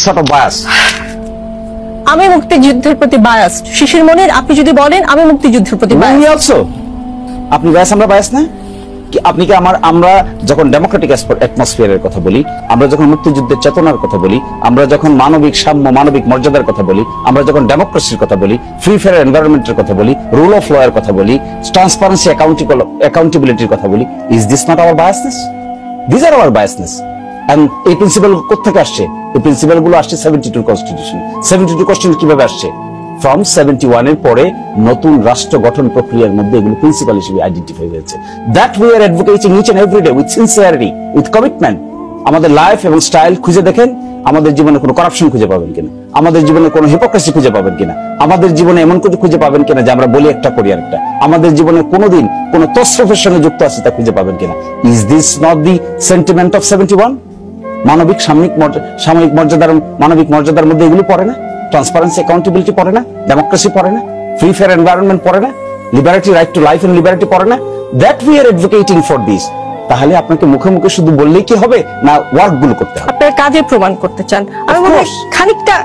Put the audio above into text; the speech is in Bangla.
sort of bias? আমি মুক্তিযুদ্ধের প্রতি বায়াস। শিশির মনির, আপনি যদি বলেন আমি মুক্তিযুদ্ধের প্রতি বায়াস। We also. আপনি বায়াস, আমরা বায়াস না? আপনি কি আমরা যখন ডেমোক্রেটিক অ্যাটমসফিয়ারের কথা বলি, আমরা যখন মুক্তিযুদ্ধের চেতনার কথা বলি, আমরা যখন মানবিক সাম্য, মানবিক মর্যাদার কথা বলি, আমরা যখন ডেমোক্রেসির কথা বলি, ফ্রি ফেয়ার এনভায়রনমেন্টের কথা বলি, রুল অফ ল এর কথা বলি, ট্রান্সপারেন্সি অ্যাকাউন্টেবিলিটির কথা বলি, is this not our biasness? This are our biasness. And এই প্রিন্সিপাল কোথা থেকে আসছে? এই প্রিন্সিপাল গুলো আসছে 72 কনস্টিটিউশন। 72 কনস্টিটিউশন কিভাবে আসছে? ফ্রম 71 এর পরে নতুন রাষ্ট্র গঠন প্রক্রিয়ার মধ্যে এগুলো প্রিন্সিপাল হিসেবে আইডেন্টিফাই হয়েছে। That we are advocating each and every day with sincerity, with commitment. আমাদের লাইফ এবং স্টাইল খুঁজে দেখেন, আমাদের জীবনে কোনো করাপশন খুঁজে পাবেন কিনা, আমাদের জীবনে কোনো হিপোক্রেসি খুঁজে পাবেন কিনা, আমাদের জীবনে এমন কিছু খুঁজে পাবেন কিনা যে আমরা বলি একটা করি আরেকটা, আমাদের জীবনে কোনোদিন কোনো তসরফের সঙ্গে যুক্ত আছে তা খুঁজে পাবেন কিনা। Is this not the sentiment of 71? মানবিক সাময়িক মর্যাদার, মানবিক মর্যাদার মধ্যে এগুলো পড়ে না? ট্রান্সপারেন্সি অ্যাকাউন্টেবিলিটি পড়ে না? ডেমোক্রেসি পড়ে না? ফ্রি ফেয়ার এনভায়রনমেন্ট পড়ে না? Liberty, right to life and liberty পড়ে না? That we are advocating for this. তাহলে আপনাকে মুখে মুখে শুধু বললেই কি হবে, না ওয়ার্ক গুলো করতে হবে? আপনার কাজে প্রমাণ করতে চান। আমি মনে হয় খানিকটা